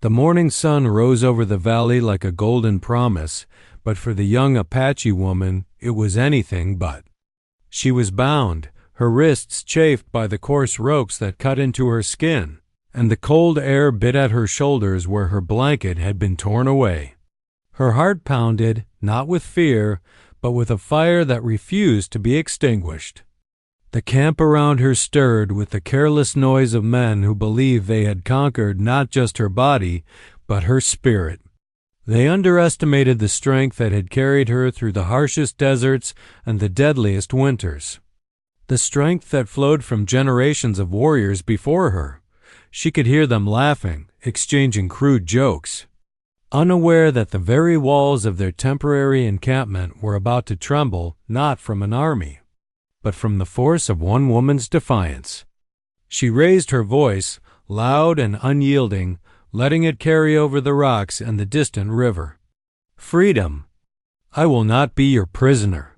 The morning sun rose over the valley like a golden promise, but for the young Apache woman it was anything but. She was bound, her wrists chafed by the coarse ropes that cut into her skin, and the cold air bit at her shoulders where her blanket had been torn away. Her heart pounded, not with fear, but with a fire that refused to be extinguished. The camp around her stirred with the careless noise of men who believed they had conquered not just her body, but her spirit. They underestimated the strength that had carried her through the harshest deserts and the deadliest winters. The strength that flowed from generations of warriors before her. She could hear them laughing, exchanging crude jokes, unaware that the very walls of their temporary encampment were about to tremble not from an army, but from the force of one woman's defiance. She raised her voice, loud and unyielding, letting it carry over the rocks and the distant river. "Freedom! I will not be your prisoner."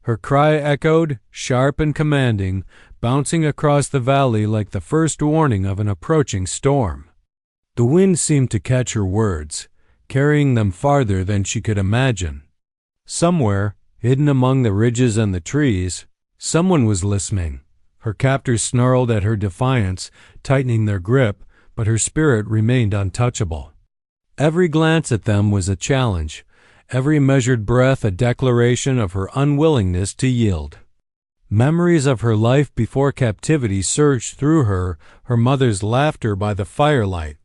Her cry echoed, sharp and commanding, bouncing across the valley like the first warning of an approaching storm. The wind seemed to catch her words, carrying them farther than she could imagine. Somewhere, hidden among the ridges and the trees, someone was listening. Her captors snarled at her defiance, tightening their grip, but her spirit remained untouchable. Every glance at them was a challenge, every measured breath a declaration of her unwillingness to yield. Memories of her life before captivity surged through her, her mother's laughter by the firelight,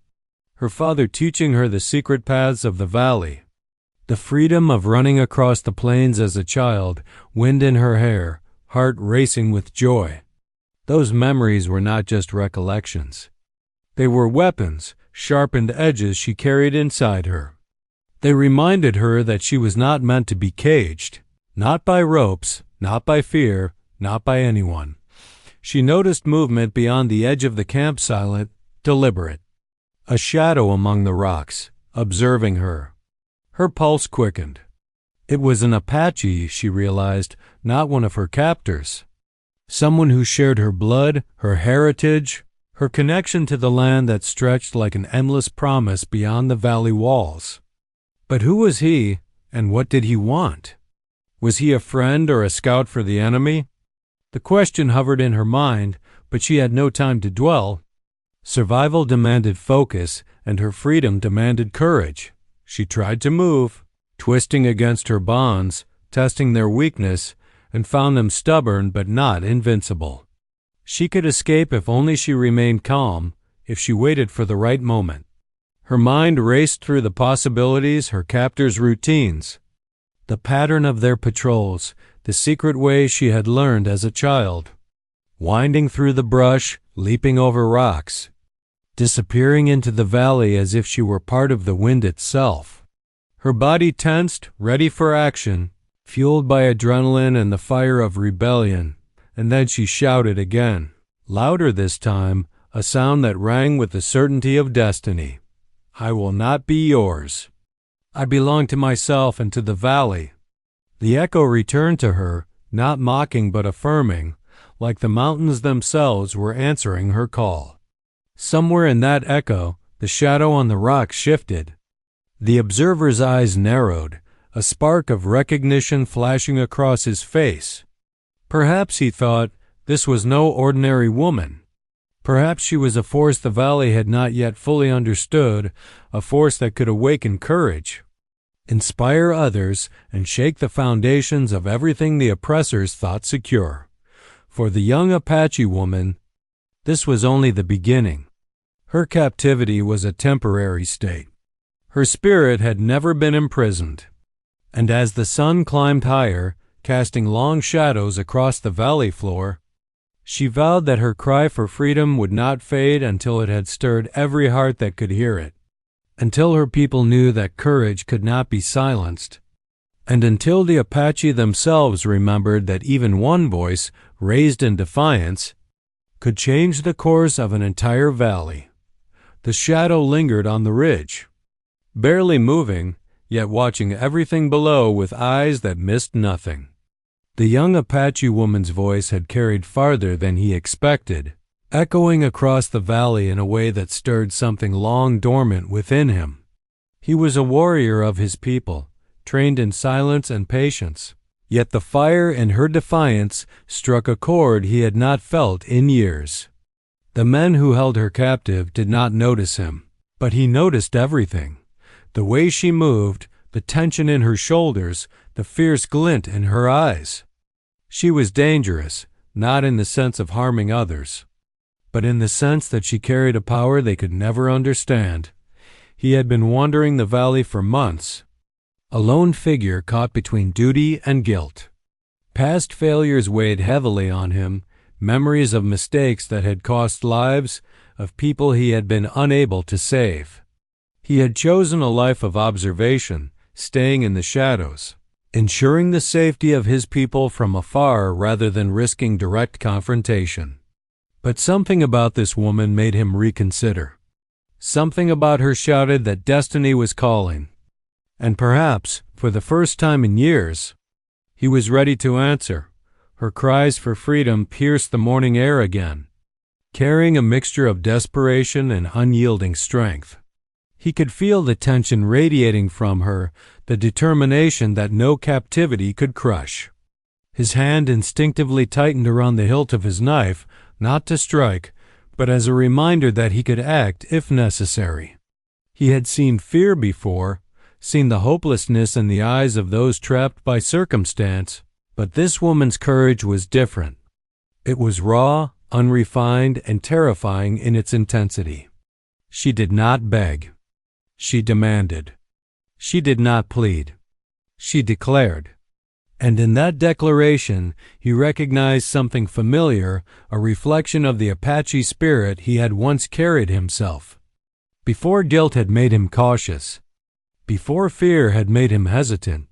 her father teaching her the secret paths of the valley, the freedom of running across the plains as a child, wind in her hair, heart racing with joy. Those memories were not just recollections. They were weapons, sharpened edges she carried inside her. They reminded her that she was not meant to be caged, not by ropes, not by fear, not by anyone. She noticed movement beyond the edge of the camp, silent, deliberate. A shadow among the rocks, observing her. Her pulse quickened. It was an Apache, she realized, not one of her captors. Someone who shared her blood, her heritage, her connection to the land that stretched like an endless promise beyond the valley walls. But who was he, and what did he want? Was he a friend or a scout for the enemy? The question hovered in her mind, but she had no time to dwell. Survival demanded focus, and her freedom demanded courage. She tried to move, twisting against her bonds, testing their weakness, and found them stubborn but not invincible. She could escape if only she remained calm, if she waited for the right moment. Her mind raced through the possibilities, her captors' routines, the pattern of their patrols, the secret ways she had learned as a child. Winding through the brush, leaping over rocks, disappearing into the valley as if she were part of the wind itself. Her body tensed, ready for action, fueled by adrenaline and the fire of rebellion. And then she shouted again, louder this time, a sound that rang with the certainty of destiny. "I will not be yours. I belong to myself and to the valley." The echo returned to her, not mocking but affirming, like the mountains themselves were answering her call. Somewhere in that echo, the shadow on the rock shifted. The observer's eyes narrowed, a spark of recognition flashing across his face. Perhaps, he thought, this was no ordinary woman. Perhaps she was a force the valley had not yet fully understood, a force that could awaken courage, inspire others, and shake the foundations of everything the oppressors thought secure. For the young Apache woman, this was only the beginning. Her captivity was a temporary state. Her spirit had never been imprisoned. And as the sun climbed higher, casting long shadows across the valley floor, she vowed that her cry for freedom would not fade until it had stirred every heart that could hear it, until her people knew that courage could not be silenced, and until the Apache themselves remembered that even one voice, raised in defiance, could change the course of an entire valley. The shadow lingered on the ridge, barely moving, yet watching everything below with eyes that missed nothing. The young Apache woman's voice had carried farther than he expected, echoing across the valley in a way that stirred something long dormant within him. He was a warrior of his people, trained in silence and patience, yet the fire in her defiance struck a chord he had not felt in years. The men who held her captive did not notice him, but he noticed everything: the way she moved, the tension in her shoulders, the fierce glint in her eyes. She was dangerous, not in the sense of harming others, but in the sense that she carried a power they could never understand. He had been wandering the valley for months, a lone figure caught between duty and guilt. Past failures weighed heavily on him, memories of mistakes that had cost lives, of people he had been unable to save. He had chosen a life of observation, staying in the shadows, ensuring the safety of his people from afar rather than risking direct confrontation. But something about this woman made him reconsider. Something about her shouted that destiny was calling. And perhaps, for the first time in years, he was ready to answer. Her cries for freedom pierced the morning air again, carrying a mixture of desperation and unyielding strength. He could feel the tension radiating from her, the determination that no captivity could crush. His hand instinctively tightened around the hilt of his knife, not to strike, but as a reminder that he could act if necessary. He had seen fear before, seen the hopelessness in the eyes of those trapped by circumstance, but this woman's courage was different. It was raw, unrefined, and terrifying in its intensity. She did not beg. She demanded. She did not plead. She declared. And in that declaration, he recognized something familiar, a reflection of the Apache spirit he had once carried himself. Before guilt had made him cautious, before fear had made him hesitant,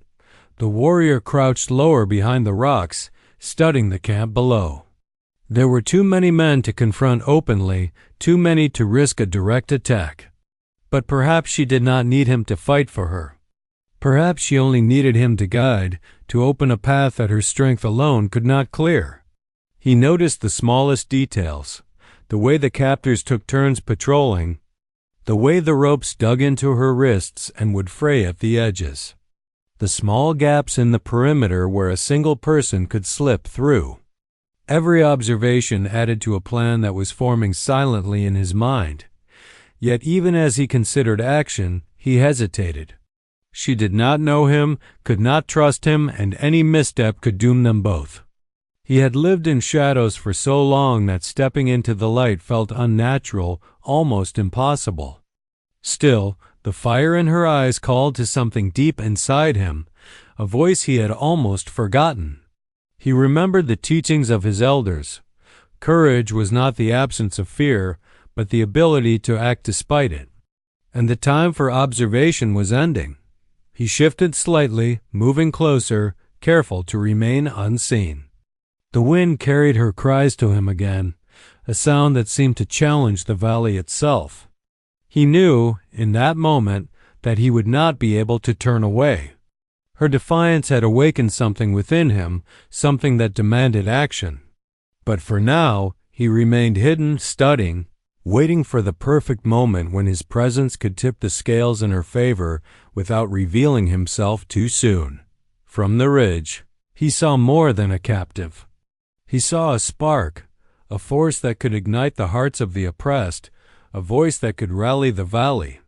the warrior crouched lower behind the rocks, studying the camp below. There were too many men to confront openly, too many to risk a direct attack. But perhaps she did not need him to fight for her. Perhaps she only needed him to guide, to open a path that her strength alone could not clear. He noticed the smallest details, the way the captors took turns patrolling, the way the ropes dug into her wrists and would fray at the edges, the small gaps in the perimeter where a single person could slip through. Every observation added to a plan that was forming silently in his mind. Yet even as he considered action, he hesitated. She did not know him, could not trust him, and any misstep could doom them both. He had lived in shadows for so long that stepping into the light felt unnatural, almost impossible. Still, the fire in her eyes called to something deep inside him, a voice he had almost forgotten. He remembered the teachings of his elders. Courage was not the absence of fear, but the ability to act despite it. And the time for observation was ending. He shifted slightly, moving closer, careful to remain unseen. The wind carried her cries to him again, a sound that seemed to challenge the valley itself. He knew, in that moment, that he would not be able to turn away. Her defiance had awakened something within him, something that demanded action. But for now, he remained hidden, studying, waiting for the perfect moment when his presence could tip the scales in her favor without revealing himself too soon. From the ridge, he saw more than a captive. He saw a spark, a force that could ignite the hearts of the oppressed, a voice that could rally the valley.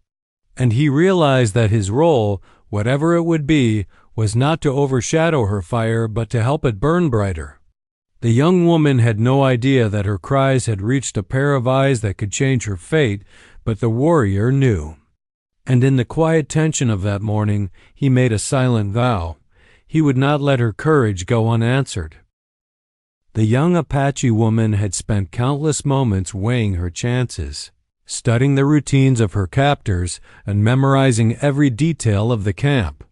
And he realized that his role, whatever it would be, was not to overshadow her fire but to help it burn brighter. The young woman had no idea that her cries had reached a pair of eyes that could change her fate, but the warrior knew. And in the quiet tension of that morning, he made a silent vow. He would not let her courage go unanswered. The young Apache woman had spent countless moments weighing her chances, studying the routines of her captors and memorizing every detail of the camp.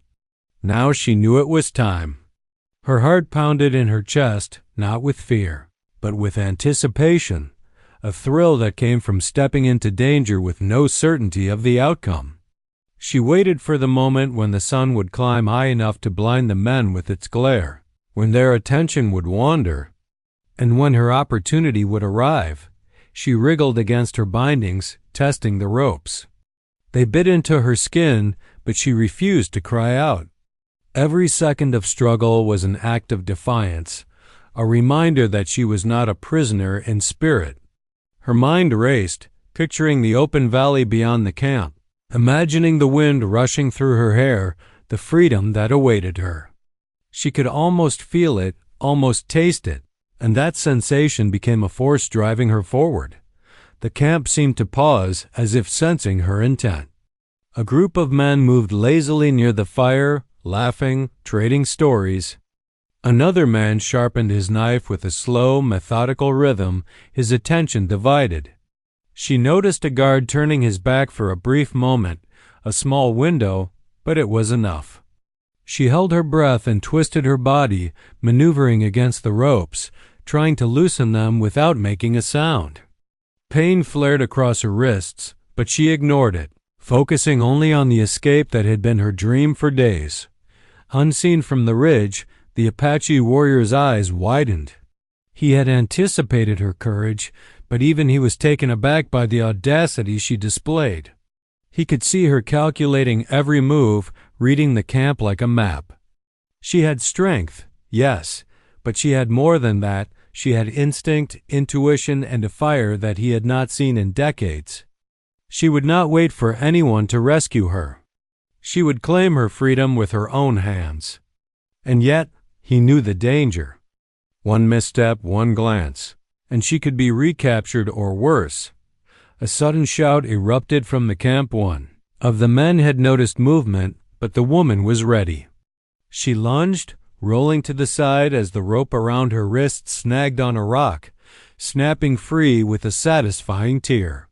Now she knew it was time. Her heart pounded in her chest, not with fear, but with anticipation, a thrill that came from stepping into danger with no certainty of the outcome. She waited for the moment when the sun would climb high enough to blind the men with its glare, when their attention would wander, and when her opportunity would arrive. She wriggled against her bindings, testing the ropes. They bit into her skin, but she refused to cry out. Every second of struggle was an act of defiance, a reminder that she was not a prisoner in spirit. Her mind raced, picturing the open valley beyond the camp, imagining the wind rushing through her hair, the freedom that awaited her. She could almost feel it, almost taste it, and that sensation became a force driving her forward. The camp seemed to pause, as if sensing her intent. A group of men moved lazily near the fire, laughing, trading stories. Another man sharpened his knife with a slow, methodical rhythm, his attention divided. She noticed a guard turning his back for a brief moment, a small window, but it was enough. She held her breath and twisted her body, maneuvering against the ropes, trying to loosen them without making a sound. Pain flared across her wrists, but she ignored it, focusing only on the escape that had been her dream for days. Unseen from the ridge, the Apache warrior's eyes widened. He had anticipated her courage, but even he was taken aback by the audacity she displayed. He could see her calculating every move, reading the camp like a map. She had strength, yes, but she had more than that. She had instinct, intuition, and a fire that he had not seen in decades. She would not wait for anyone to rescue her. She would claim her freedom with her own hands. And yet, he knew the danger. One misstep, one glance, and she could be recaptured or worse. A sudden shout erupted from the camp. One of the men had noticed movement, but the woman was ready. She lunged, rolling to the side as the rope around her wrist snagged on a rock, snapping free with a satisfying tear.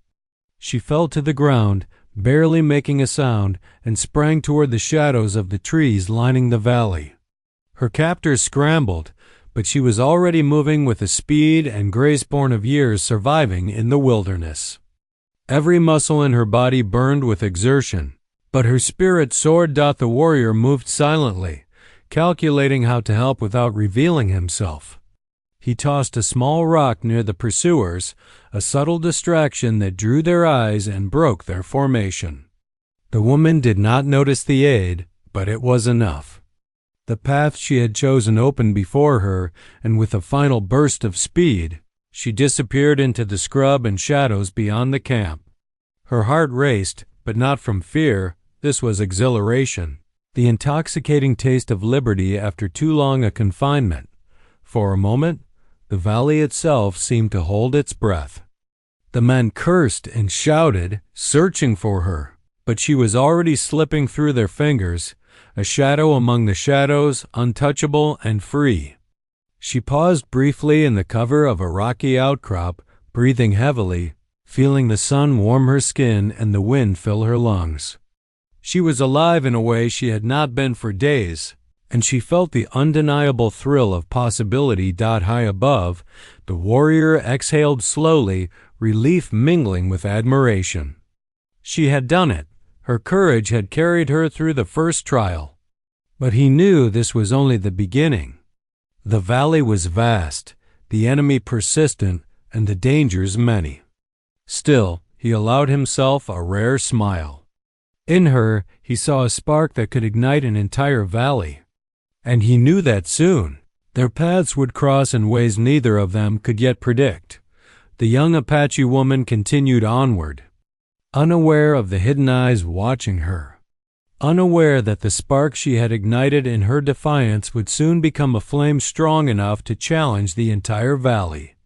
She fell to the ground, barely making a sound, and sprang toward the shadows of the trees lining the valley. Her captors scrambled, but she was already moving with a speed and grace born of years surviving in the wilderness. Every muscle in her body burned with exertion, but her spirit soared. The warrior moved silently, calculating how to help without revealing himself. He tossed a small rock near the pursuers, a subtle distraction that drew their eyes and broke their formation. The woman did not notice the aid, but it was enough. The path she had chosen opened before her, and with a final burst of speed, she disappeared into the scrub and shadows beyond the camp. Her heart raced, but not from fear. This was exhilaration, the intoxicating taste of liberty after too long a confinement. For a moment, the valley itself seemed to hold its breath. The men cursed and shouted, searching for her, but she was already slipping through their fingers, a shadow among the shadows, untouchable and free. She paused briefly in the cover of a rocky outcrop, breathing heavily, feeling the sun warm her skin and the wind fill her lungs. She was alive in a way she had not been for days, and she felt the undeniable thrill of possibility. High above, the warrior exhaled slowly, relief mingling with admiration. She had done it. Her courage had carried her through the first trial. But he knew this was only the beginning. The valley was vast, the enemy persistent, and the dangers many. Still, he allowed himself a rare smile. In her, he saw a spark that could ignite an entire valley. And he knew that soon, their paths would cross in ways neither of them could yet predict. The young Apache woman continued onward, unaware of the hidden eyes watching her, unaware that the spark she had ignited in her defiance would soon become a flame strong enough to challenge the entire valley.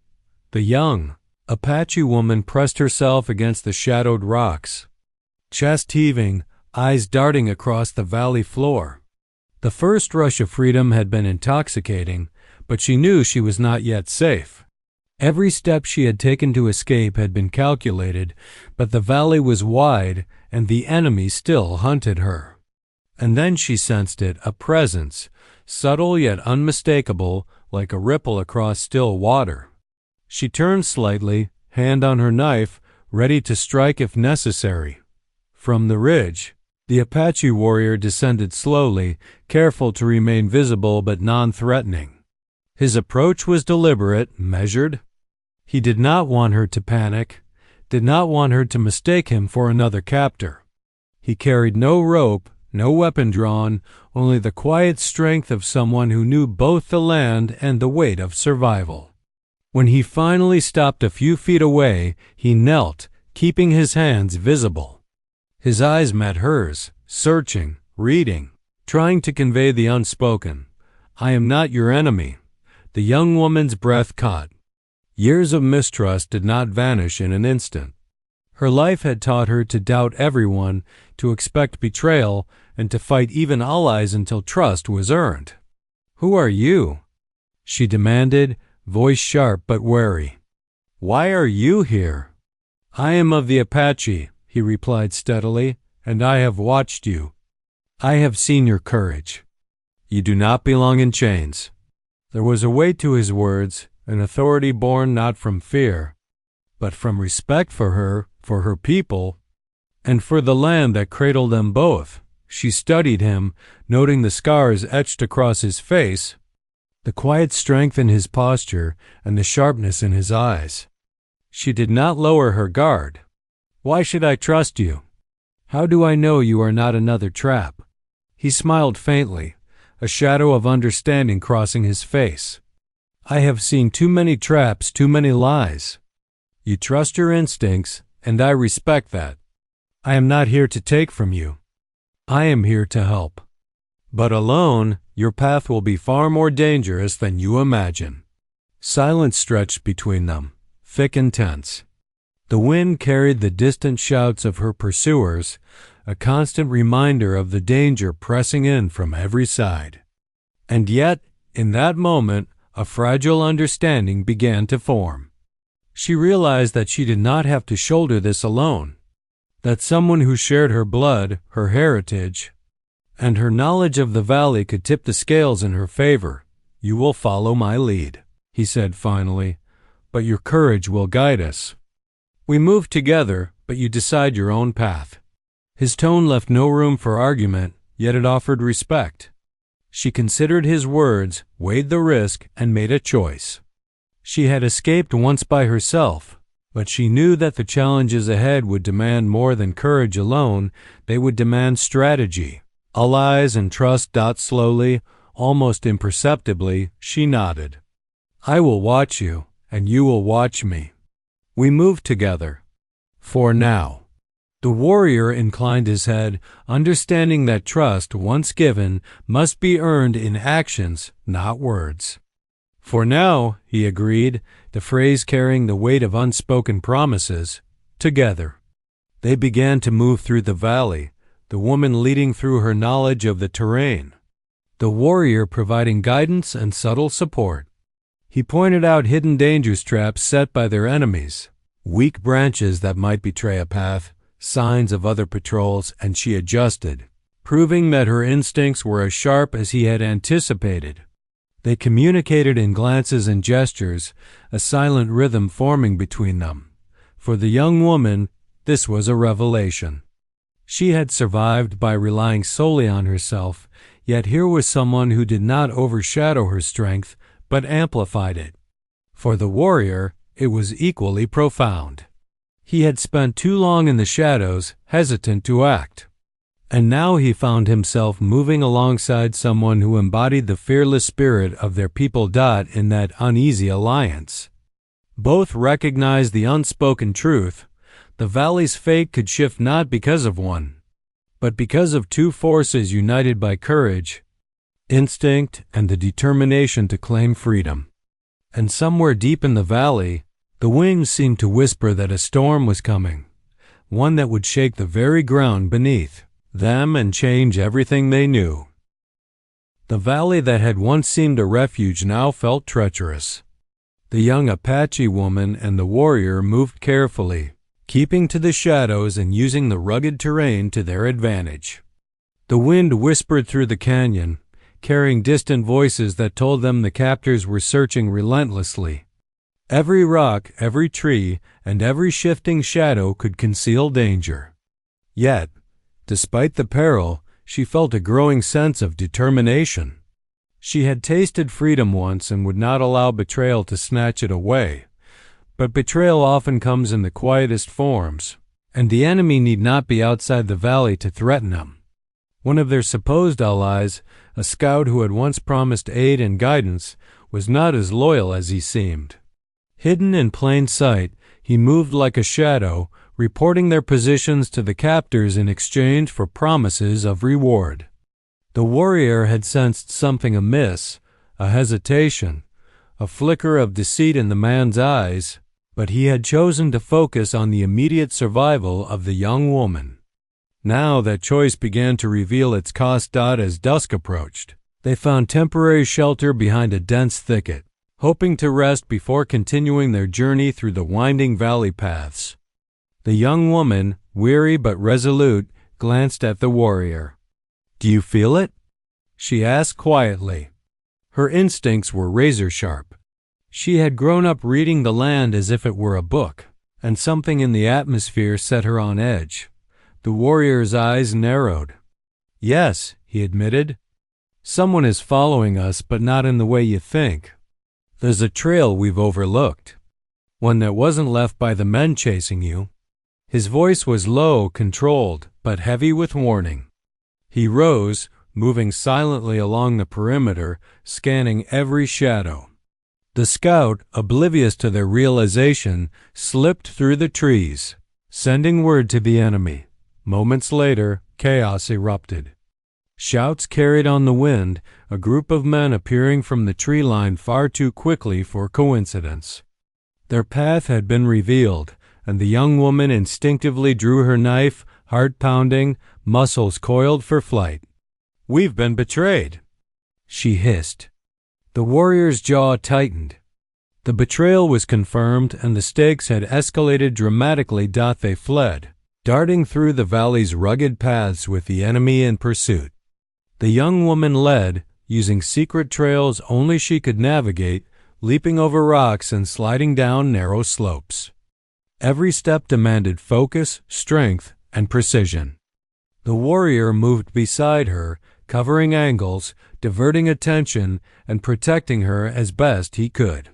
The young Apache woman pressed herself against the shadowed rocks, chest heaving, eyes darting across the valley floor. The first rush of freedom had been intoxicating, but she knew she was not yet safe. Every step she had taken to escape had been calculated, but the valley was wide, and the enemy still hunted her. And then she sensed it, a presence, subtle yet unmistakable, like a ripple across still water. She turned slightly, hand on her knife, ready to strike if necessary. From the ridge, the Apache warrior descended slowly, careful to remain visible but non-threatening. His approach was deliberate, measured. He did not want her to panic, did not want her to mistake him for another captor. He carried no rope, no weapon drawn, only the quiet strength of someone who knew both the land and the weight of survival. When he finally stopped a few feet away, he knelt, keeping his hands visible. His eyes met hers, searching, reading, trying to convey the unspoken. "I am not your enemy." The young woman's breath caught. Years of mistrust did not vanish in an instant. Her life had taught her to doubt everyone, to expect betrayal, and to fight even allies until trust was earned. "Who are you?" she demanded, voice sharp but wary. "Why are you here?" "I am of the Apache," he replied steadily, "and I have watched you. I have seen your courage. You do not belong in chains." There was a weight to his words, an authority born not from fear, but from respect for her people, and for the land that cradled them both. She studied him, noting the scars etched across his face, the quiet strength in his posture, and the sharpness in his eyes. She did not lower her guard. "Why should I trust you? How do I know you are not another trap?" He smiled faintly, a shadow of understanding crossing his face. "I have seen too many traps, too many lies. You trust your instincts, and I respect that. I am not here to take from you. I am here to help. But alone, your path will be far more dangerous than you imagine." Silence stretched between them, thick and tense. The wind carried the distant shouts of her pursuers, a constant reminder of the danger pressing in from every side. And yet, in that moment, a fragile understanding began to form. She realized that she did not have to shoulder this alone, that someone who shared her blood, her heritage, and her knowledge of the valley could tip the scales in her favor. "You will follow my lead," he said finally, "but your courage will guide us. We move together, but you decide your own path." His tone left no room for argument, yet it offered respect. She considered his words, weighed the risk, and made a choice. She had escaped once by herself, but she knew that the challenges ahead would demand more than courage alone. They would demand strategy. Allies and trust. Slowly, almost imperceptibly, she nodded. "I will watch you, and you will watch me. We move together. For now." The warrior inclined his head, understanding that trust, once given, must be earned in actions, not words. "For now," he agreed, the phrase carrying the weight of unspoken promises. Together. They began to move through the valley, the woman leading through her knowledge of the terrain, the warrior providing guidance and subtle support. He pointed out hidden danger traps set by their enemies, weak branches that might betray a path, signs of other patrols, and she adjusted, proving that her instincts were as sharp as he had anticipated. They communicated in glances and gestures, a silent rhythm forming between them. For the young woman, this was a revelation. She had survived by relying solely on herself, yet here was someone who did not overshadow her strength, but amplified it. For the warrior, it was equally profound. He had spent too long in the shadows, hesitant to act. And now he found himself moving alongside someone who embodied the fearless spirit of their people. In that uneasy alliance, both recognized the unspoken truth. The valley's fate could shift not because of one, but because of two forces united by courage, instinct, and the determination to claim freedom. And somewhere deep in the valley, the winds seemed to whisper that a storm was coming, one that would shake the very ground beneath them and change everything they knew. The valley that had once seemed a refuge now felt treacherous. The young Apache woman and the warrior moved carefully, keeping to the shadows and using the rugged terrain to their advantage. The wind whispered through the canyon, carrying distant voices that told them the captors were searching relentlessly. Every rock, every tree, and every shifting shadow could conceal danger. Yet, despite the peril, she felt a growing sense of determination. She had tasted freedom once and would not allow betrayal to snatch it away. But betrayal often comes in the quietest forms, and the enemy need not be outside the valley to threaten them. One of their supposed allies, a scout who had once promised aid and guidance, was not as loyal as he seemed. Hidden in plain sight, he moved like a shadow, reporting their positions to the captors in exchange for promises of reward. The warrior had sensed something amiss, a hesitation, a flicker of deceit in the man's eyes, but he had chosen to focus on the immediate survival of the young woman. Now that choice began to reveal its cost. As dusk approached, they found temporary shelter behind a dense thicket, hoping to rest before continuing their journey through the winding valley paths. The young woman, weary but resolute, glanced at the warrior. "Do you feel it?" she asked quietly. Her instincts were razor-sharp. She had grown up reading the land as if it were a book, and something in the atmosphere set her on edge. The warrior's eyes narrowed. "Yes," he admitted. "Someone is following us, but not in the way you think. There's a trail we've overlooked, one that wasn't left by the men chasing you." His voice was low, controlled, but heavy with warning. He rose, moving silently along the perimeter, scanning every shadow. The scout, oblivious to their realization, slipped through the trees, sending word to the enemy. Moments later, chaos erupted. Shouts carried on the wind, a group of men appearing from the tree line far too quickly for coincidence. Their path had been revealed, and the young woman instinctively drew her knife, heart pounding, muscles coiled for flight. "We've been betrayed," she hissed. The warrior's jaw tightened. The betrayal was confirmed, and the stakes had escalated dramatically. They fled, darting through the valley's rugged paths with the enemy in pursuit. The young woman led, using secret trails only she could navigate, leaping over rocks and sliding down narrow slopes. Every step demanded focus, strength, and precision. The warrior moved beside her, covering angles, diverting attention, and protecting her as best he could.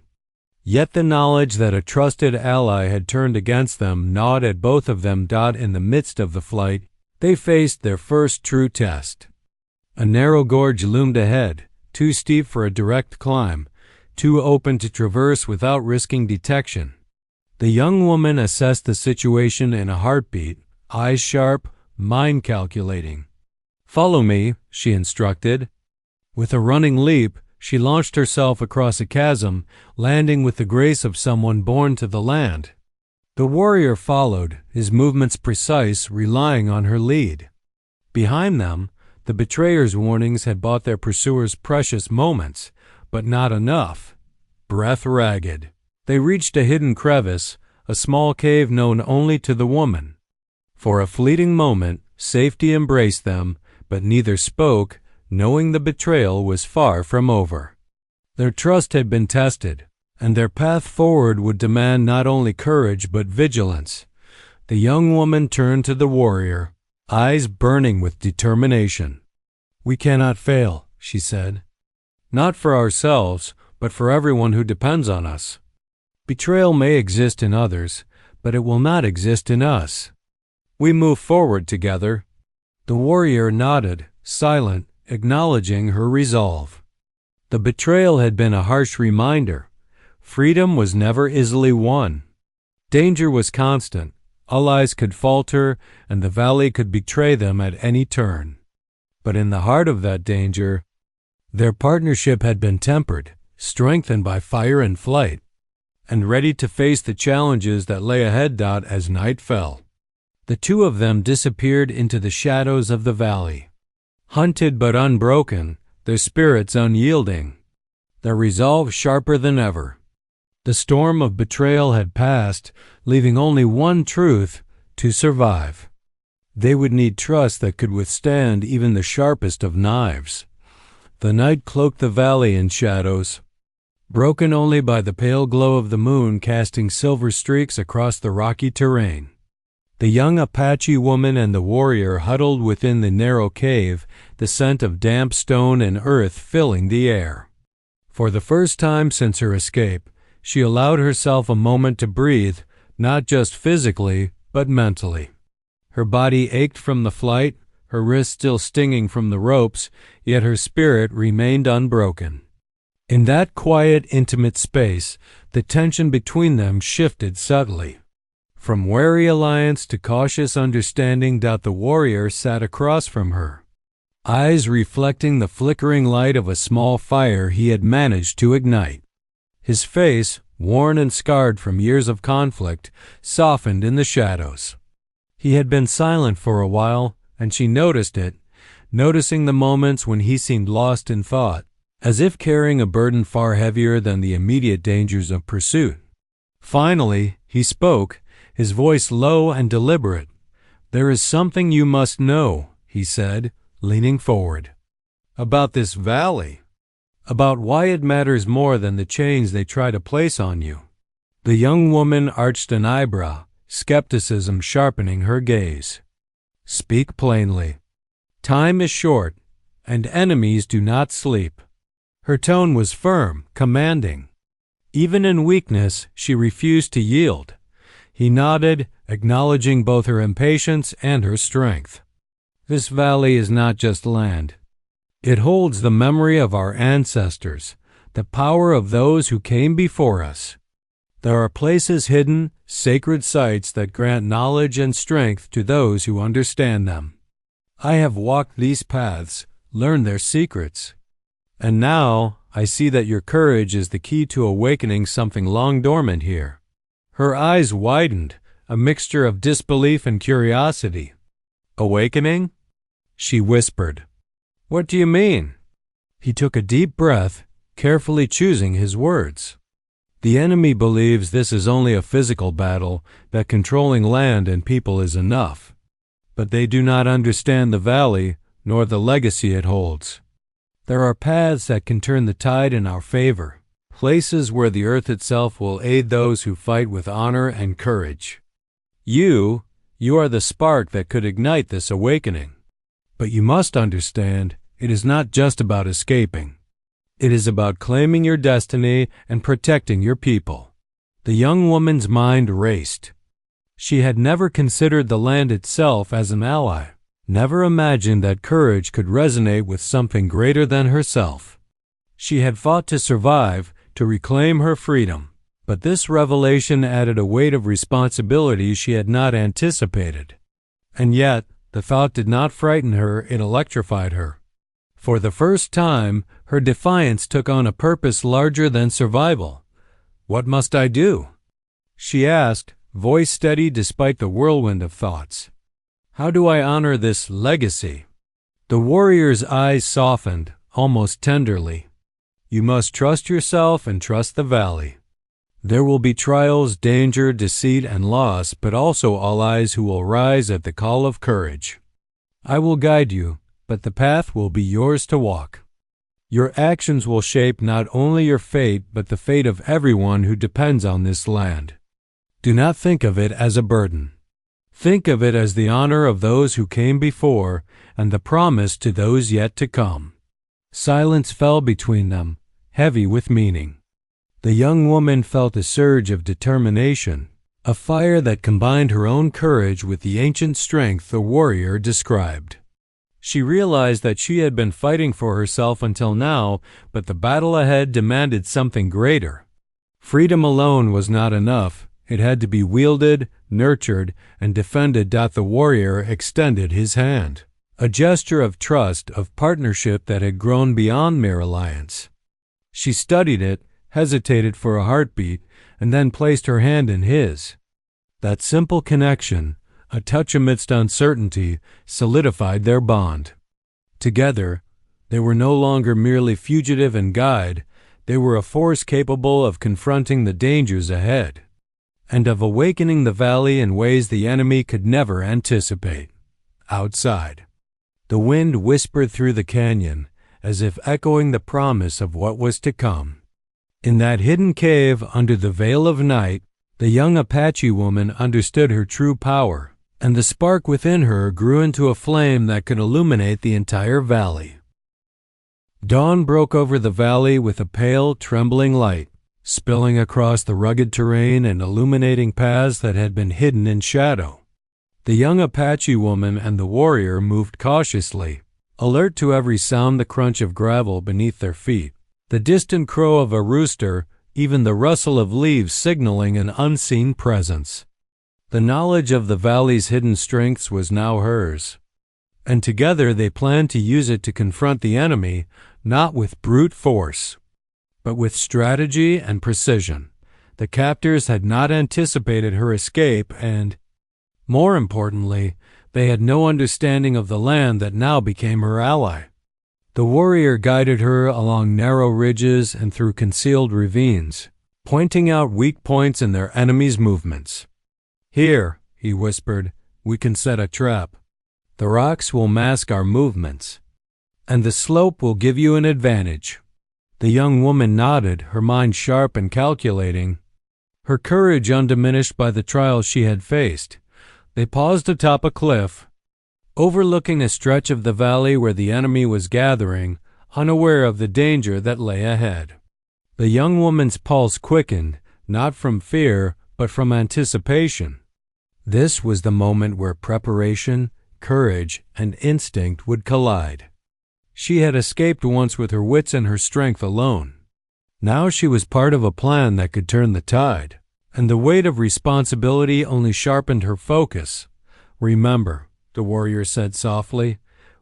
Yet the knowledge that a trusted ally had turned against them gnawed at both of them. In the midst of the flight, they faced their first true test. A narrow gorge loomed ahead, too steep for a direct climb, too open to traverse without risking detection. The young woman assessed the situation in a heartbeat, eyes sharp, mind calculating. "Follow me," she instructed. With a running leap, she launched herself across a chasm, landing with the grace of someone born to the land. The warrior followed, his movements precise, relying on her lead. Behind them, the betrayer's warnings had bought their pursuers precious moments, but not enough. Breath ragged, they reached a hidden crevice, a small cave known only to the woman. For a fleeting moment, safety embraced them, but neither spoke, knowing the betrayal was far from over. Their trust had been tested, and their path forward would demand not only courage but vigilance. The young woman turned to the warrior, eyes burning with determination. "We cannot fail," she said. "Not for ourselves, but for everyone who depends on us. Betrayal may exist in others, but it will not exist in us. We move forward together." The warrior nodded, silent, acknowledging her resolve. The betrayal had been a harsh reminder. Freedom was never easily won. Danger was constant. Allies could falter, and the valley could betray them at any turn. But in the heart of that danger, their partnership had been tempered, strengthened by fire and flight, and ready to face the challenges that lay ahead. As night fell, the two of them disappeared into the shadows of the valley. Hunted but unbroken, their spirits unyielding, their resolve sharper than ever. The storm of betrayal had passed, leaving only one truth: to survive. They would need trust that could withstand even the sharpest of knives. The night cloaked the valley in shadows, broken only by the pale glow of the moon casting silver streaks across the rocky terrain. The young Apache woman and the warrior huddled within the narrow cave, the scent of damp stone and earth filling the air. For the first time since her escape, She allowed herself a moment to breathe, not just physically, but mentally. Her body ached from the flight, her wrists still stinging from the ropes, yet her spirit remained unbroken. In that quiet, intimate space, the tension between them shifted subtly. From wary alliance to cautious understanding, the warrior sat across from her, eyes reflecting the flickering light of a small fire he had managed to ignite. His face, worn and scarred from years of conflict, softened in the shadows. He had been silent for a while, and she noticed it, noticing the moments when he seemed lost in thought, as if carrying a burden far heavier than the immediate dangers of pursuit. Finally, he spoke, his voice low and deliberate. "There is something you must know," he said, leaning forward. "About this valley. About why it matters more than the chains they try to place on you." The young woman arched an eyebrow, skepticism sharpening her gaze. "Speak plainly. Time is short, and enemies do not sleep." Her tone was firm, commanding. Even in weakness, she refused to yield. He nodded, acknowledging both her impatience and her strength. "This valley is not just land. It holds the memory of our ancestors, the power of those who came before us. There are places hidden, sacred sites that grant knowledge and strength to those who understand them. I have walked these paths, learned their secrets. And now I see that your courage is the key to awakening something long dormant here." Her eyes widened, a mixture of disbelief and curiosity. "Awakening?" she whispered. "What do you mean?" He took a deep breath, carefully choosing his words. "The enemy believes this is only a physical battle, that controlling land and people is enough. But they do not understand the valley, nor the legacy it holds. There are paths that can turn the tide in our favor, places where the earth itself will aid those who fight with honor and courage. You are the spark that could ignite this awakening. But you must understand, it is not just about escaping. It is about claiming your destiny and protecting your people." The young woman's mind raced. She had never considered the land itself as an ally, never imagined that courage could resonate with something greater than herself. She had fought to survive, to reclaim her freedom, but this revelation added a weight of responsibility she had not anticipated. And yet, the thought did not frighten her, it electrified her. For the first time, her defiance took on a purpose larger than survival. "What must I do?" she asked, voice steady despite the whirlwind of thoughts. "How do I honor this legacy?" The warrior's eyes softened, almost tenderly. "You must trust yourself and trust the valley. There will be trials, danger, deceit, and loss, but also allies who will rise at the call of courage. I will guide you, but the path will be yours to walk. Your actions will shape not only your fate, but the fate of everyone who depends on this land. Do not think of it as a burden. Think of it as the honor of those who came before and the promise to those yet to come." Silence fell between them, heavy with meaning. The young woman felt a surge of determination, a fire that combined her own courage with the ancient strength the warrior described. She realized that she had been fighting for herself until now, but the battle ahead demanded something greater. Freedom alone was not enough. It had to be wielded, nurtured, and defended. The warrior extended his hand, a gesture of trust, of partnership that had grown beyond mere alliance. She studied it, hesitated for a heartbeat, and then placed her hand in his. That simple connection, a touch amidst uncertainty, solidified their bond. Together, they were no longer merely fugitive and guide, they were a force capable of confronting the dangers ahead, and of awakening the valley in ways the enemy could never anticipate. Outside, the wind whispered through the canyon, as if echoing the promise of what was to come. In that hidden cave under the veil of night, the young Apache woman understood her true power, and the spark within her grew into a flame that could illuminate the entire valley. Dawn broke over the valley with a pale, trembling light, spilling across the rugged terrain and illuminating paths that had been hidden in shadow. The young Apache woman and the warrior moved cautiously, alert to every sound, the crunch of gravel beneath their feet, the distant crow of a rooster, even the rustle of leaves signaling an unseen presence. The knowledge of the valley's hidden strengths was now hers, and together they planned to use it to confront the enemy, not with brute force, but with strategy and precision. The captors had not anticipated her escape and, more importantly, they had no understanding of the land that now became her ally. The warrior guided her along narrow ridges and through concealed ravines, pointing out weak points in their enemies' movements. "Here," he whispered, "we can set a trap. The rocks will mask our movements, and the slope will give you an advantage." The young woman nodded, her mind sharp and calculating, her courage undiminished by the trials she had faced. They paused atop a cliff, overlooking a stretch of the valley where the enemy was gathering, unaware of the danger that lay ahead. The young woman's pulse quickened, not from fear, but from anticipation. This was the moment where preparation, courage, and instinct would collide. She had escaped once with her wits and her strength alone. Now she was part of a plan that could turn the tide, and the weight of responsibility only sharpened her focus. "Remember," the warrior said softly,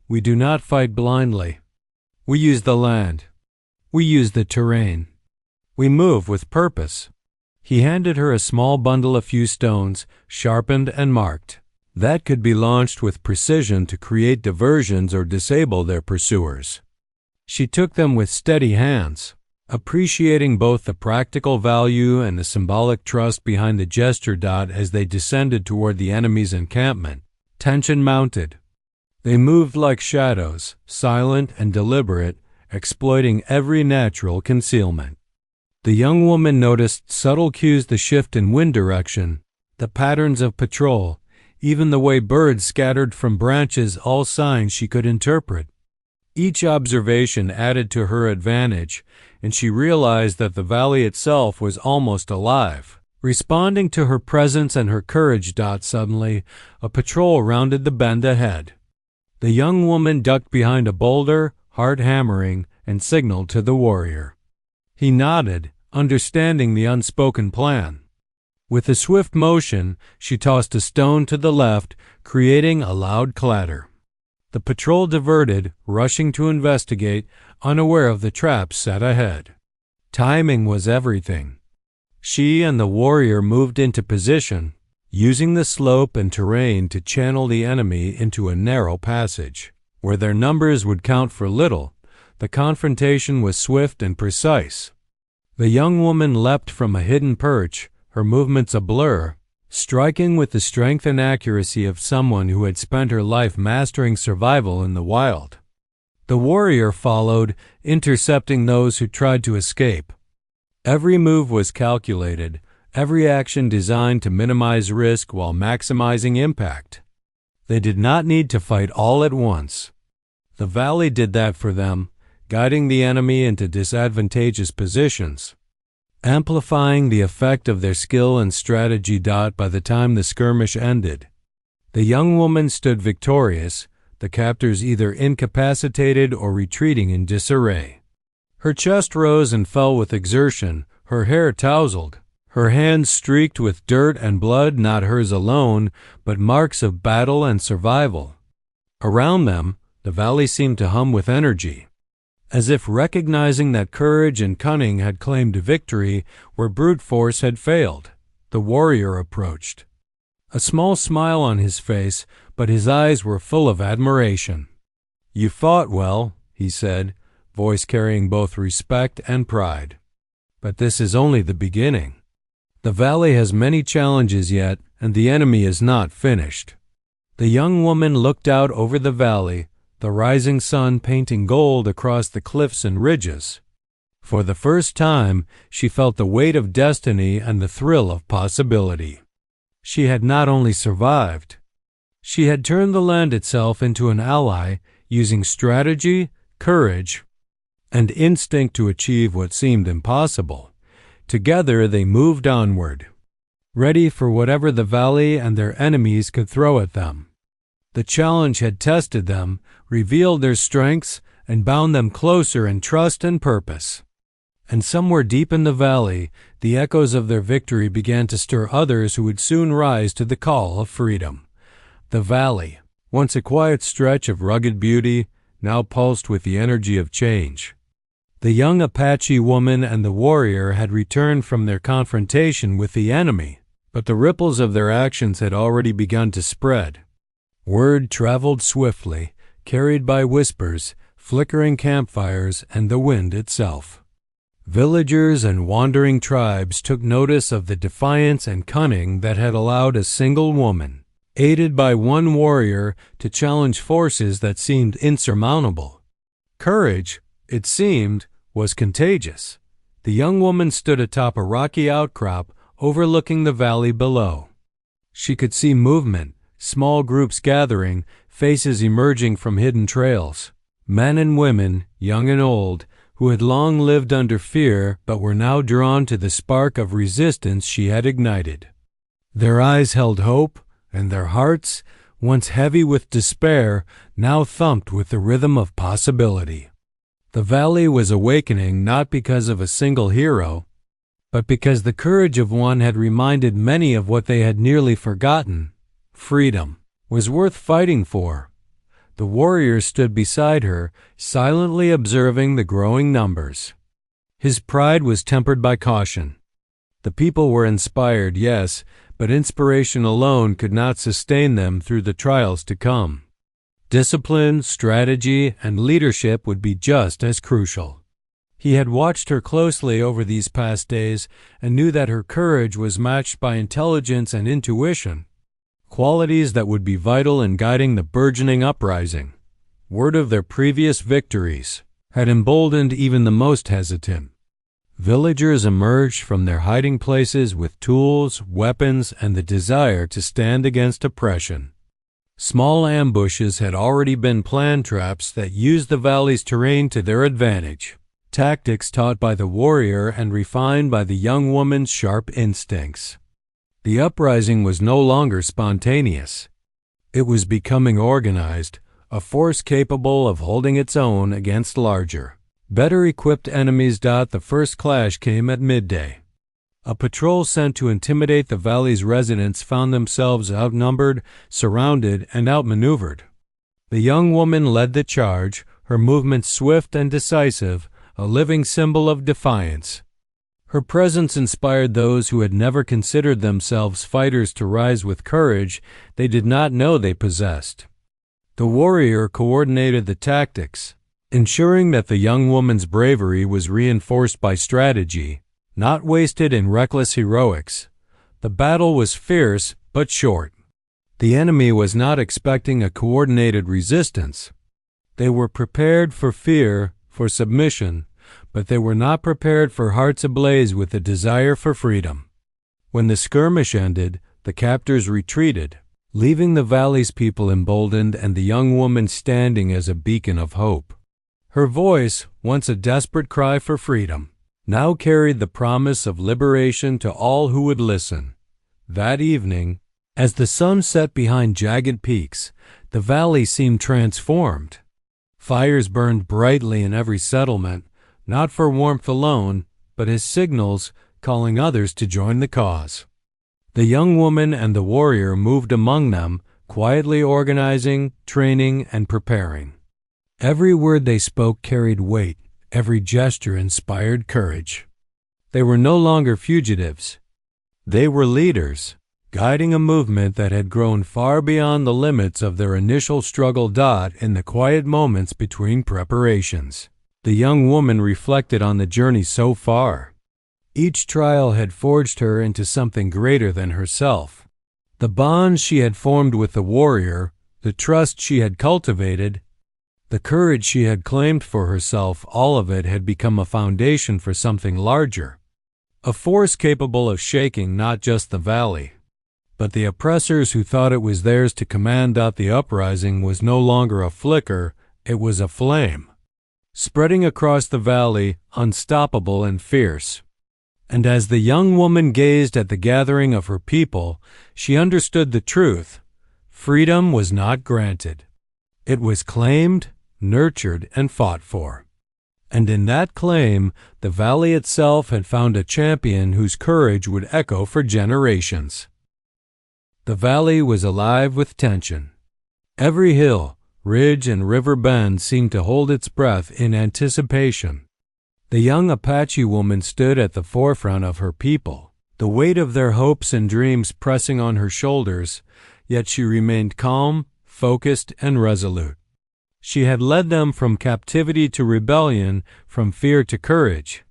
"we do not fight blindly. We use the land. We use the terrain. We move with purpose." He handed her a small bundle of few stones, sharpened and marked, that could be launched with precision to create diversions or disable their pursuers. She took them with steady hands, appreciating both the practical value and the symbolic trust behind the gesture. As they descended toward the enemy's encampment, tension mounted. They moved like shadows, silent and deliberate, exploiting every natural concealment. The young woman noticed subtle cues: the shift in wind direction, the patterns of patrol, even the way birds scattered from branches, all signs she could interpret. Each observation added to her advantage, and she realized that the valley itself was almost alive, responding to her presence and her courage. Suddenly, a patrol rounded the bend ahead. The young woman ducked behind a boulder, heart hammering, and signaled to the warrior. He nodded, understanding the unspoken plan. With a swift motion, she tossed a stone to the left, creating a loud clatter. The patrol diverted, rushing to investigate, unaware of the traps set ahead. Timing was everything. She and the warrior moved into position, using the slope and terrain to channel the enemy into a narrow passage. Where their numbers would count for little, the confrontation was swift and precise. The young woman leapt from a hidden perch, her movements a blur, striking with the strength and accuracy of someone who had spent her life mastering survival in the wild. The warrior followed, intercepting those who tried to escape. Every move was calculated, every action designed to minimize risk while maximizing impact. They did not need to fight all at once. The valley did that for them, guiding the enemy into disadvantageous positions, amplifying the effect of their skill and strategy. By the time the skirmish ended, the young woman stood victorious, the captors either incapacitated or retreating in disarray. Her chest rose and fell with exertion, her hair tousled, her hands streaked with dirt and blood, not hers alone, but marks of battle and survival. Around them, the valley seemed to hum with energy, as if recognizing that courage and cunning had claimed victory where brute force had failed. The warrior approached, a small smile on his face, but his eyes were full of admiration. "You fought well," he said, voice carrying both respect and pride. "But this is only the beginning. The valley has many challenges yet, and the enemy is not finished." The young woman looked out over the valley, the rising sun painting gold across the cliffs and ridges. For the first time, she felt the weight of destiny and the thrill of possibility. She had not only survived, she had turned the land itself into an ally, using strategy, courage, and instinct to achieve what seemed impossible. Together they moved onward, ready for whatever the valley and their enemies could throw at them. The challenge had tested them, revealed their strengths, and bound them closer in trust and purpose. And somewhere deep in the valley, the echoes of their victory began to stir others who would soon rise to the call of freedom. The valley, once a quiet stretch of rugged beauty, now pulsed with the energy of change. The young Apache woman and the warrior had returned from their confrontation with the enemy, but the ripples of their actions had already begun to spread. Word traveled swiftly, carried by whispers, flickering campfires, and the wind itself. Villagers and wandering tribes took notice of the defiance and cunning that had allowed a single woman, aided by one warrior, to challenge forces that seemed insurmountable. Courage, it seemed, was contagious. The young woman stood atop a rocky outcrop overlooking the valley below. She could see movement, small groups gathering, faces emerging from hidden trails. Men and women, young and old, who had long lived under fear but were now drawn to the spark of resistance she had ignited. Their eyes held hope, and their hearts, once heavy with despair, now thumped with the rhythm of possibility. The valley was awakening not because of a single hero, but because the courage of one had reminded many of what they had nearly forgotten. Freedom was worth fighting for. The warrior stood beside her, silently observing the growing numbers. His pride was tempered by caution. The people were inspired, yes, but inspiration alone could not sustain them through the trials to come. Discipline, strategy, and leadership would be just as crucial. He had watched her closely over these past days and knew that her courage was matched by intelligence and intuition, qualities that would be vital in guiding the burgeoning uprising. Word of their previous victories had emboldened even the most hesitant. Villagers emerged from their hiding places with tools, weapons, and the desire to stand against oppression. Small ambushes had already been planned, traps that used the valley's terrain to their advantage, tactics taught by the warrior and refined by the young woman's sharp instincts. The uprising was no longer spontaneous. It was becoming organized, a force capable of holding its own against larger, better equipped enemies. The first clash came at midday. A patrol sent to intimidate the valley's residents found themselves outnumbered, surrounded, and outmaneuvered. The young woman led the charge, her movements swift and decisive, a living symbol of defiance. Her presence inspired those who had never considered themselves fighters to rise with courage they did not know they possessed. The warrior coordinated the tactics, ensuring that the young woman's bravery was reinforced by strategy, not wasted in reckless heroics. The battle was fierce but short. The enemy was not expecting a coordinated resistance. They were prepared for fear, for submission, but they were not prepared for hearts ablaze with a desire for freedom. When the skirmish ended, the captors retreated, leaving the valley's people emboldened and the young woman standing as a beacon of hope. Her voice, once a desperate cry for freedom, now carried the promise of liberation to all who would listen. That evening, as the sun set behind jagged peaks, the valley seemed transformed. Fires burned brightly in every settlement, not for warmth alone, but as signals calling others to join the cause. The young woman and the warrior moved among them, quietly organizing, training, and preparing. Every word they spoke carried weight, every gesture inspired courage. They were no longer fugitives. They were leaders, guiding a movement that had grown far beyond the limits of their initial struggle. In the quiet moments between preparations, the young woman reflected on the journey so far. Each trial had forged her into something greater than herself. The bonds she had formed with the warrior, the trust she had cultivated, the courage she had claimed for herself, all of it had become a foundation for something larger. A force capable of shaking not just the valley, but the oppressors who thought it was theirs to command. The uprising was no longer a flicker, it was a flame, spreading across the valley, unstoppable and fierce. And as the young woman gazed at the gathering of her people, she understood the truth. Freedom was not granted. It was claimed, nurtured, and fought for. And in that claim, the valley itself had found a champion whose courage would echo for generations. The valley was alive with tension. Every hill, ridge, and river bend seemed to hold its breath in anticipation. The young Apache woman stood at the forefront of her people, the weight of their hopes and dreams pressing on her shoulders, yet she remained calm, focused, and resolute. She had led them from captivity to rebellion, from fear to courage.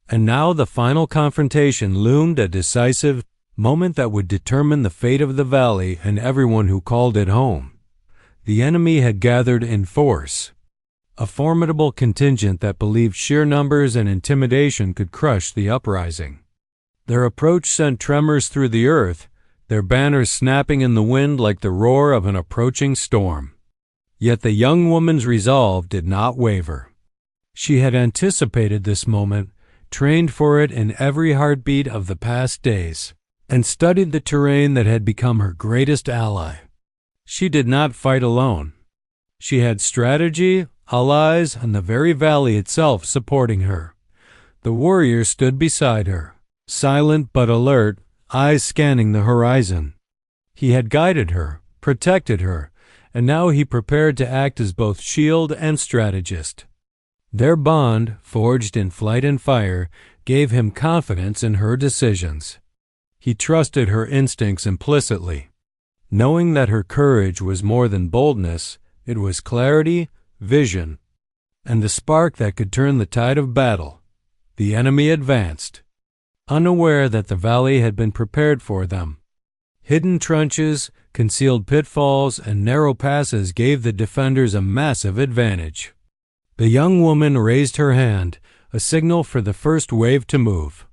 And now the final confrontation loomed, a decisive moment that would determine the fate of the valley and everyone who called it home. The enemy had gathered in force, a formidable contingent that believed sheer numbers and intimidation could crush the uprising. Their approach sent tremors through the earth, their banners snapping in the wind like the roar of an approaching storm. Yet the young woman's resolve did not waver. She had anticipated this moment, trained for it in every heartbeat of the past days, and studied the terrain that had become her greatest ally. She did not fight alone. She had strategy, allies, and the very valley itself supporting her. The warrior stood beside her, silent but alert, eyes scanning the horizon. He had guided her, protected her, and now he prepared to act as both shield and strategist. Their bond, forged in flight and fire, gave him confidence in her decisions. He trusted her instincts implicitly. Knowing that her courage was more than boldness, it was clarity, vision, and the spark that could turn the tide of battle. The enemy advanced, unaware that the valley had been prepared for them. Hidden trenches, concealed pitfalls, and narrow passes gave the defenders a massive advantage. The young woman raised her hand, a signal for the first wave to move.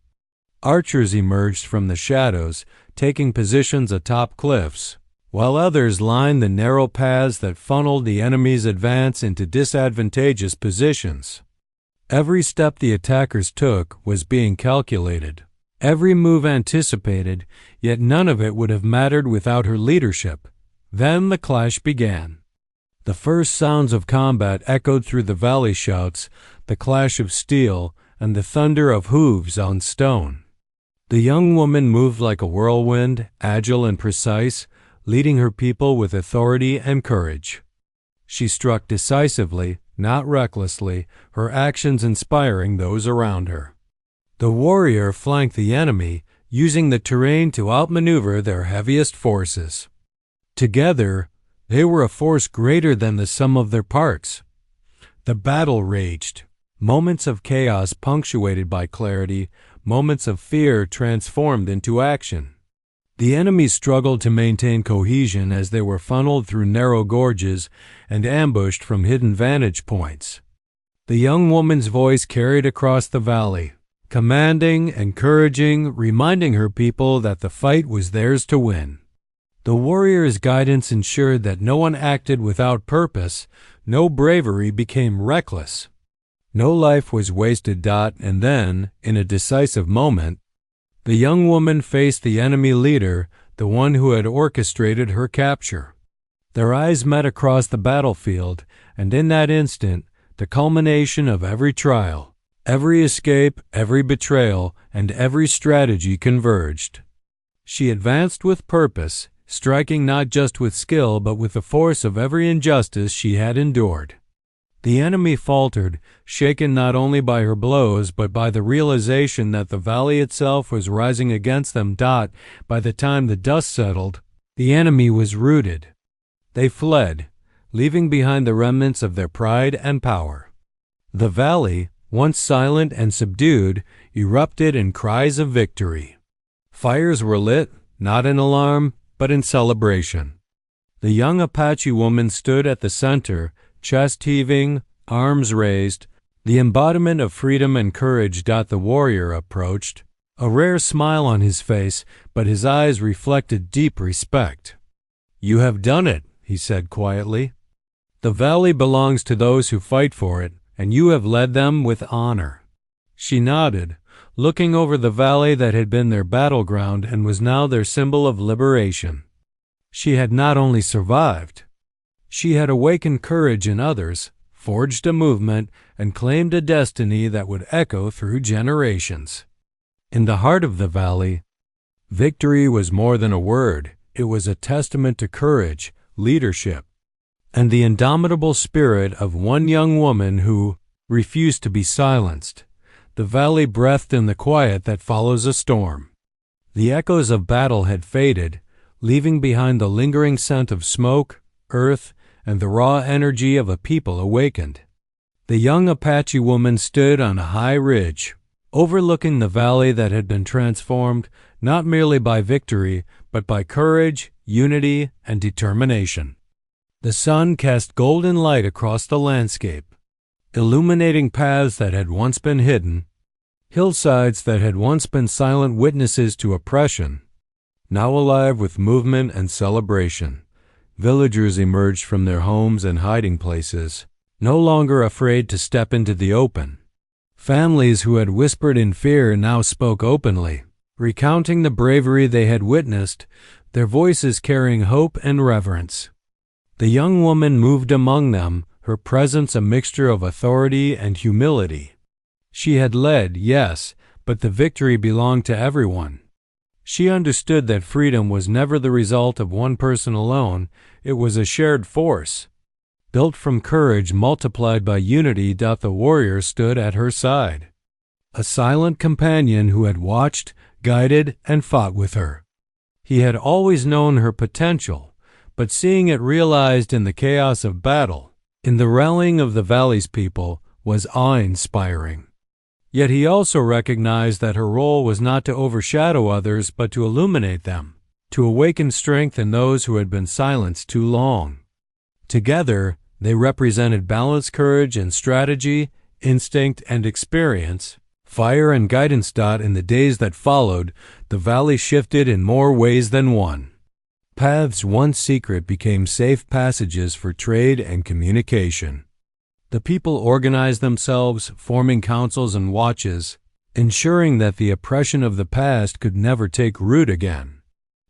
Archers emerged from the shadows, taking positions atop cliffs, while others lined the narrow paths that funneled the enemy's advance into disadvantageous positions. Every step the attackers took was being calculated, every move anticipated, yet none of it would have mattered without her leadership. Then the clash began. The first sounds of combat echoed through the valley shouts, the clash of steel, and the thunder of hooves on stone. The young woman moved like a whirlwind, agile and precise, leading her people with authority and courage. She struck decisively, not recklessly, her actions inspiring those around her. The warrior flanked the enemy, using the terrain to outmaneuver their heaviest forces. Together, they were a force greater than the sum of their parts. The battle raged, moments of chaos punctuated by clarity, moments of fear transformed into action. The enemy struggled to maintain cohesion as they were funneled through narrow gorges and ambushed from hidden vantage points. The young woman's voice carried across the valley, commanding, encouraging, reminding her people that the fight was theirs to win. The warrior's guidance ensured that no one acted without purpose, no bravery became reckless. No life was wasted. And then, in a decisive moment, the young woman faced the enemy leader, the one who had orchestrated her capture. Their eyes met across the battlefield, and in that instant, the culmination of every trial, every escape, every betrayal, and every strategy converged. She advanced with purpose, striking not just with skill but with the force of every injustice she had endured. The enemy faltered, shaken not only by her blows but by the realization that the valley itself was rising against them. By the time the dust settled, the enemy was routed. They fled, leaving behind the remnants of their pride and power. The valley, once silent and subdued, erupted in cries of victory. Fires were lit, not in alarm, but in celebration. The young Apache woman stood at the center, chest heaving, arms raised, the embodiment of freedom and courage. The warrior approached, a rare smile on his face, but his eyes reflected deep respect. "You have done it," he said quietly. "The valley belongs to those who fight for it, and you have led them with honor." She nodded, looking over the valley that had been their battleground and was now their symbol of liberation. She had not only survived, she had awakened courage in others, forged a movement, and claimed a destiny that would echo through generations. In the heart of the valley, victory was more than a word. It was a testament to courage, leadership, and the indomitable spirit of one young woman who refused to be silenced. The valley breathed in the quiet that follows a storm. The echoes of battle had faded, leaving behind the lingering scent of smoke, earth, and the raw energy of a people awakened. The young Apache woman stood on a high ridge, overlooking the valley that had been transformed not merely by victory, but by courage, unity, and determination. The sun cast golden light across the landscape, illuminating paths that had once been hidden, hillsides that had once been silent witnesses to oppression, now alive with movement and celebration. Villagers emerged from their homes and hiding places, no longer afraid to step into the open. Families who had whispered in fear now spoke openly, recounting the bravery they had witnessed, their voices carrying hope and reverence. The young woman moved among them, her presence a mixture of authority and humility. She had led, yes, but the victory belonged to everyone. She understood that freedom was never the result of one person alone. It was a shared force. Built from courage multiplied by unity, the warrior stood at her side, a silent companion who had watched, guided, and fought with her. He had always known her potential, but seeing it realized in the chaos of battle, in the rallying of the valley's people, was awe-inspiring. Yet he also recognized that her role was not to overshadow others, but to illuminate them, to awaken strength in those who had been silenced too long. Together, they represented balanced courage and strategy, instinct and experience, fire and guidance. In the days that followed, the valley shifted in more ways than one. Paths once secret became safe passages for trade and communication. The people organized themselves, forming councils and watches, ensuring that the oppression of the past could never take root again.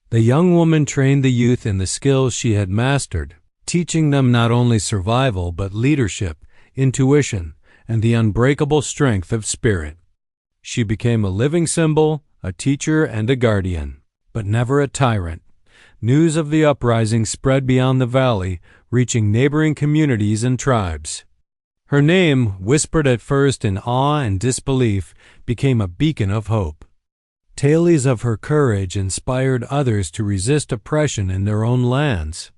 The young woman trained the youth in the skills she had mastered, teaching them not only survival but leadership, intuition, and the unbreakable strength of spirit. She became a living symbol, a teacher, and a guardian, but never a tyrant. News of the uprising spread beyond the valley, reaching neighboring communities and tribes. Her name, whispered at first in awe and disbelief, became a beacon of hope. Tales of her courage inspired others to resist oppression in their own lands.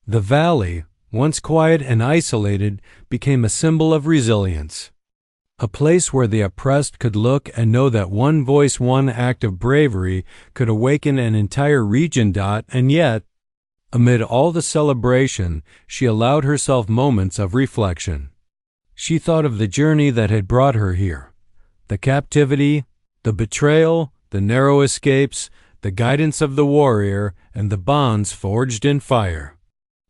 The valley, once quiet and isolated, became a symbol of resilience, a place where the oppressed could look and know that one voice, one act of bravery could awaken an entire region. And yet, amid all the celebration, she allowed herself moments of reflection. She thought of the journey that had brought her here, the captivity, the betrayal, the narrow escapes, the guidance of the warrior, and the bonds forged in fire.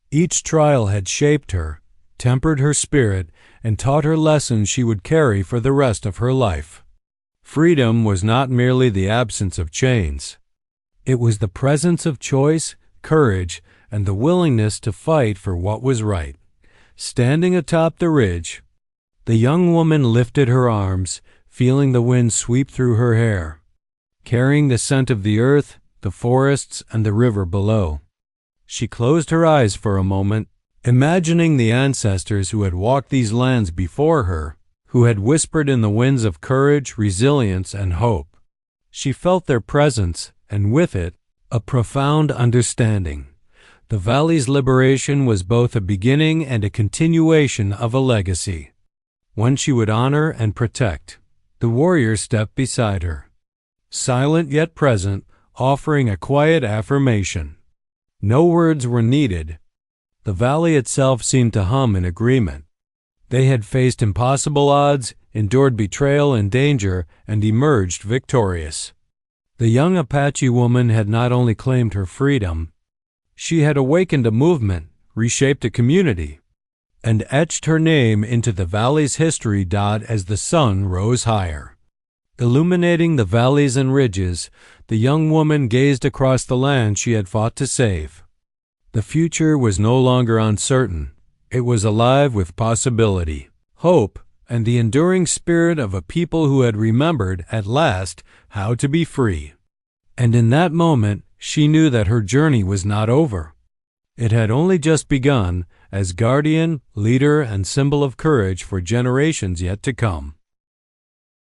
Each trial had shaped her, tempered her spirit, and taught her lessons she would carry for the rest of her life. Freedom was not merely the absence of chains. It was the presence of choice, courage, and the willingness to fight for what was right. Standing atop the ridge, the young woman lifted her arms, feeling the wind sweep through her hair, carrying the scent of the earth, the forests, and the river below. She closed her eyes for a moment, imagining the ancestors who had walked these lands before her, who had whispered in the winds of courage, resilience, and hope. She felt their presence, and with it, a profound understanding. The valley's liberation was both a beginning and a continuation of a legacy, one she would honor and protect. The warrior stepped beside her, silent yet present, offering a quiet affirmation. No words were needed. The valley itself seemed to hum in agreement. They had faced impossible odds, endured betrayal and danger, and emerged victorious. The young Apache woman had not only claimed her freedom, she had awakened a movement, reshaped a community, and etched her name into the valley's history. As the sun rose higher, Illuminating the valleys and ridges, the young woman gazed across the land she had fought to save. The future was no longer uncertain. It was alive with possibility, hope, and the enduring spirit of a people who had remembered, at last, how to be free. And in that moment, she knew that her journey was not over. It had only just begun, as guardian, leader, and symbol of courage for generations yet to come.